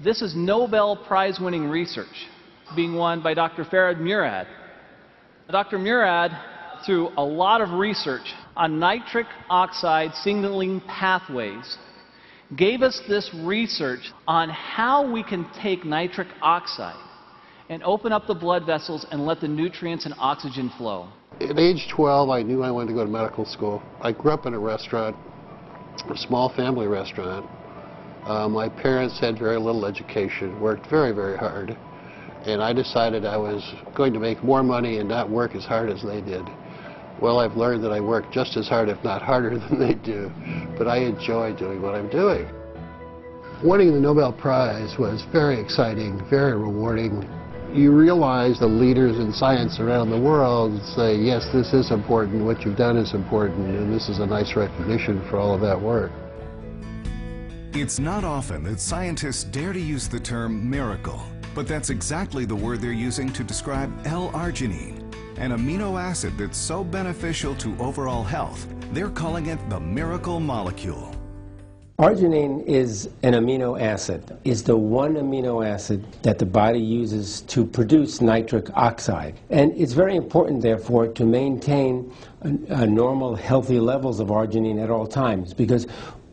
This is Nobel Prize-winning research being won by Dr. Murad. Dr. Murad, through a lot of research on nitric oxide signaling pathways, gave us this research on how we can take nitric oxide and open up the blood vessels and let the nutrients and oxygen flow. At age 12, I knew I wanted to go to medical school. I grew up in a restaurant, a small family restaurant. My parents had very little education, worked very, very hard, and I decided I was going to make more money and not work as hard as they did. Well, I've learned that I work just as hard, if not harder, than they do, but I enjoy doing what I'm doing. Winning the Nobel Prize was very exciting, very rewarding. You realize the leaders in science around the world say, yes, this is important, what you've done is important, and this is a nice recognition for all of that work. It's not often that scientists dare to use the term miracle, but that's exactly the word they're using to describe L-arginine, an amino acid that's so beneficial to overall health, they're calling it the miracle molecule. Arginine is an amino acid, is the one amino acid that the body uses to produce nitric oxide. And it's very important, therefore, to maintain normal, healthy levels of arginine at all times, because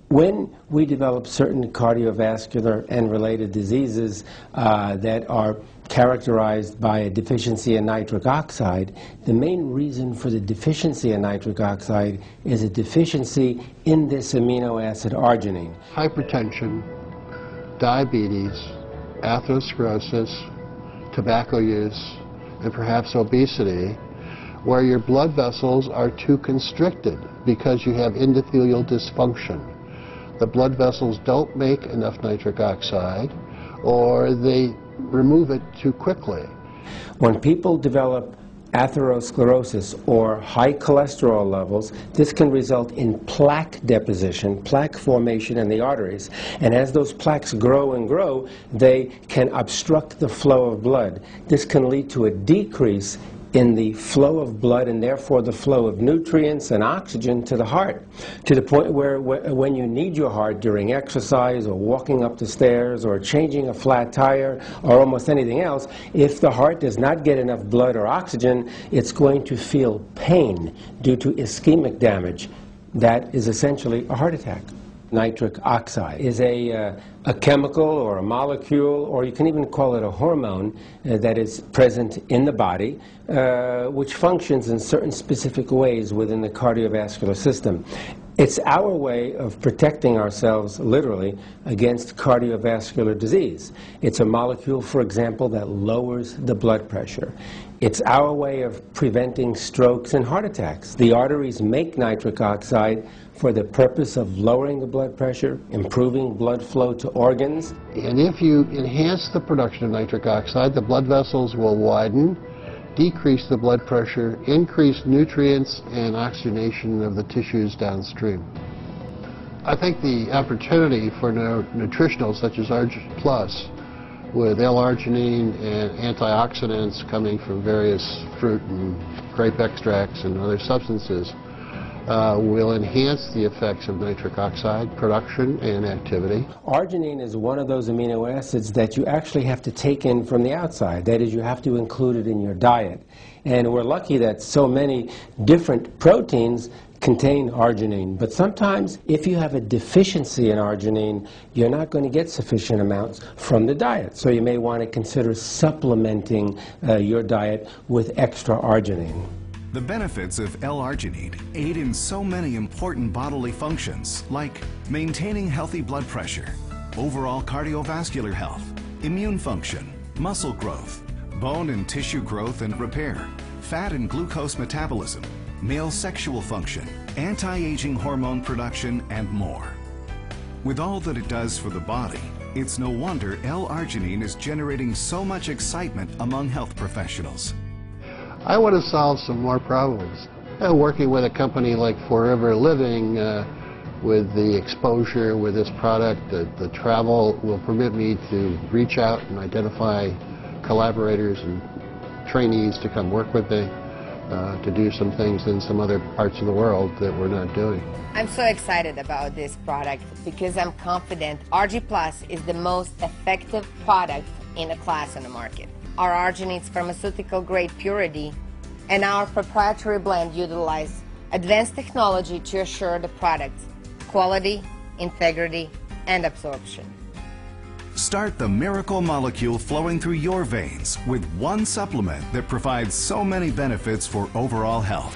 when we develop certain cardiovascular and related diseases that are characterized by a deficiency in nitric oxide, the main reason for the deficiency in nitric oxide is a deficiency in this amino acid arginine. Hypertension, diabetes, atherosclerosis, tobacco use, and perhaps obesity, where your blood vessels are too constricted because you have endothelial dysfunction. The blood vessels don't make enough nitric oxide, or they remove it too quickly. When people develop atherosclerosis or high cholesterol levels, this can result in plaque deposition, plaque formation in the arteries. And as those plaques grow and grow, they can obstruct the flow of blood. This can lead to a decrease in the flow of blood and therefore the flow of nutrients and oxygen to the heart, to the point where when you need your heart during exercise or walking up the stairs or changing a flat tire or almost anything else, if the heart does not get enough blood or oxygen, it's going to feel pain due to ischemic damage. That is essentially a heart attack. Nitric oxide is a chemical or a molecule, or you can even call it a hormone that is present in the body, which functions in certain specific ways within the cardiovascular system. It's our way of protecting ourselves, literally, against cardiovascular disease. It's a molecule, for example, that lowers the blood pressure. It's our way of preventing strokes and heart attacks. The arteries make nitric oxide for the purpose of lowering the blood pressure, improving blood flow to organs. And if you enhance the production of nitric oxide, the blood vessels will widen, decrease the blood pressure, increase nutrients and oxygenation of the tissues downstream. I think the opportunity for nutritionals such as ARGI Plus, with L-arginine and antioxidants coming from various fruit and grape extracts and other substances, will enhance the effects of nitric oxide production and activity. Arginine is one of those amino acids that you actually have to take in from the outside. That is, you have to include it in your diet. And we're lucky that so many different proteins contain arginine. But sometimes, if you have a deficiency in arginine, you're not going to get sufficient amounts from the diet. So you may want to consider supplementing your diet with extra arginine. The benefits of L-arginine aid in so many important bodily functions, like maintaining healthy blood pressure, overall cardiovascular health, immune function, muscle growth, bone and tissue growth and repair, fat and glucose metabolism, male sexual function, anti-aging hormone production, and more. With all that it does for the body, it's no wonder L-arginine is generating so much excitement among health professionals. I want to solve some more problems. Working with a company like Forever Living, with the exposure with this product, the travel will permit me to reach out and identify collaborators and trainees to come work with me. to do some things in some other parts of the world that we're not doing. I'm so excited about this product because I'm confident ARGI Plus is the most effective product in a class on the market. Our arginate's pharmaceutical-grade purity and our proprietary blend utilize advanced technology to assure the product's quality, integrity, and absorption. Start the miracle molecule flowing through your veins with one supplement that provides so many benefits for overall health.